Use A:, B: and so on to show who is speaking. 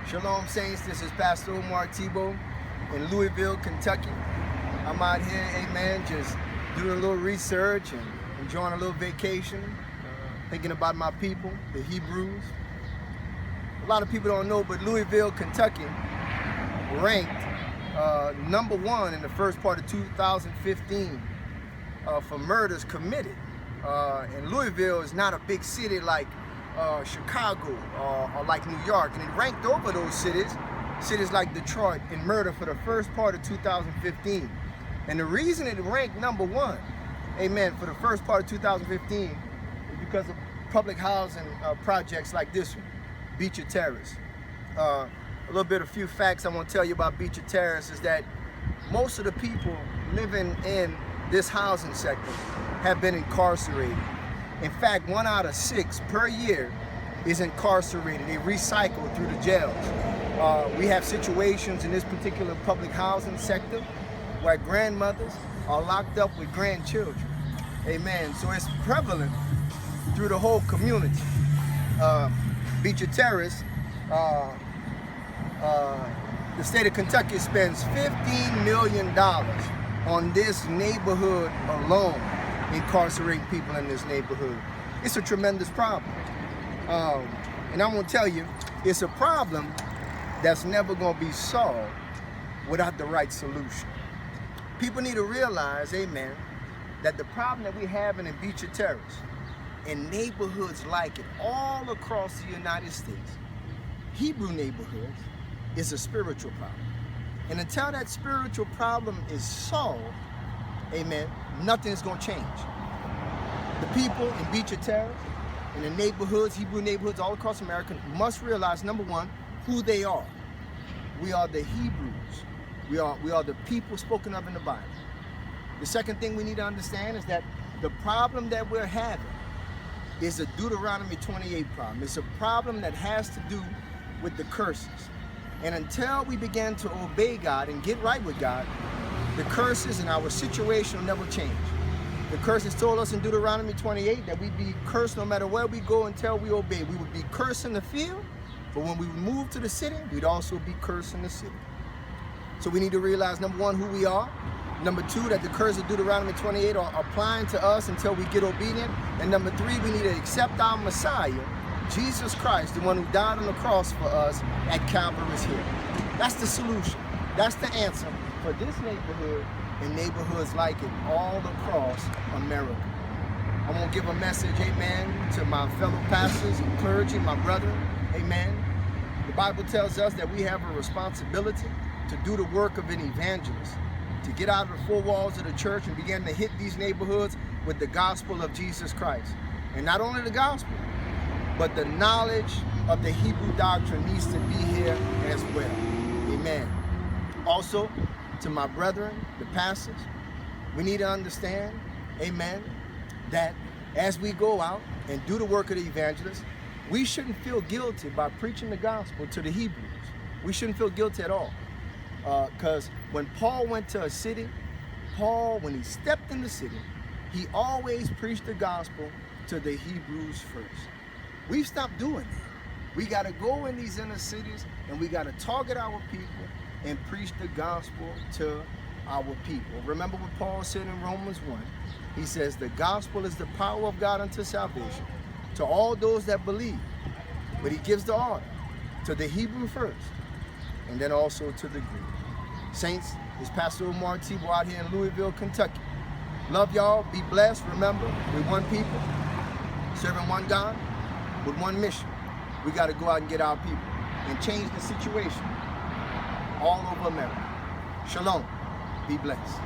A: Shalom Saints, this is Pastor Omar in Louisville, Kentucky. I'm out here, amen, just doing a little research and enjoying a little vacation, thinking about my people, the Hebrews. A lot of people don't know, but Louisville, Kentucky ranked number 1 in the first part of 2015 for murders committed. And Louisville is not a big city like Chicago or like New York, and it ranked over those cities like Detroit in murder for the first part of 2015. And the reason it ranked number 1, amen, for the first part of 2015 is because of public housing projects like this one, Beecher Terrace. A few facts I want to tell you about Beecher Terrace is that most of the people living in this housing sector have been incarcerated. In fact, 1 out of 6 per year is incarcerated. They recycle through the jails. We have situations in this particular public housing sector where grandmothers are locked up with grandchildren. Amen. So it's prevalent through the whole community. Beecher Terrace, the state of Kentucky spends $15 million on this neighborhood alone, incarcerating people in this neighborhood. It's a tremendous problem. And I'm gonna tell you, it's a problem that's never gonna be solved without the right solution. People need to realize, amen, that the problem that we're having in Beecher Terrace, in neighborhoods like it, all across the United States, Hebrew neighborhoods, is a spiritual problem. And until that spiritual problem is solved, amen, nothing is going to change. The people in Beecher Terrace, in the neighborhoods, Hebrew neighborhoods all across America, must realize, number 1, who they are. We are the Hebrews. We are the people spoken of in the Bible. The second thing we need to understand is that the problem that we're having is a Deuteronomy 28 problem. It's a problem that has to do with the curses. And until we begin to obey God and get right with God, the curses in our situation will never change. The curses told us in Deuteronomy 28 that we'd be cursed no matter where we go until we obey. We would be cursed in the field, but when we move to the city, we'd also be cursed in the city. So we need to realize, number 1, who we are. Number 2, that the curses of Deuteronomy 28 are applying to us until we get obedient. And number 3, we need to accept our Messiah, Jesus Christ, the one who died on the cross for us at Calvary's Hill. That's the solution. That's the answer for this neighborhood and neighborhoods like it all across America. I'm going to give a message, amen, to my fellow pastors and clergy, my brethren, amen. The Bible tells us that we have a responsibility to do the work of an evangelist, to get out of the 4 walls of the church and begin to hit these neighborhoods with the gospel of Jesus Christ. And not only the gospel, but the knowledge of the Hebrew doctrine needs to be here as well. Amen. Also, to my brethren, the pastors, we need to understand, amen, that as we go out and do the work of the evangelist, we shouldn't feel guilty by preaching the gospel to the Hebrews. We shouldn't feel guilty at all. Because when Paul went to a city, when he stepped in the city, he always preached the gospel to the Hebrews first. We've stopped doing that. We got to go in these inner cities and we got to target our people and preach the gospel to our people. Remember what Paul said in Romans 1. He says, the gospel is the power of God unto salvation to all those that believe. But he gives the order to the Hebrew first and then also to the Greek. Saints, it's Pastor Omar out here in Louisville, Kentucky. Love y'all. Be blessed. Remember, we're one people, serving one God, with one mission. We got to go out and get our people and change the situation all over America. Shalom. Be blessed.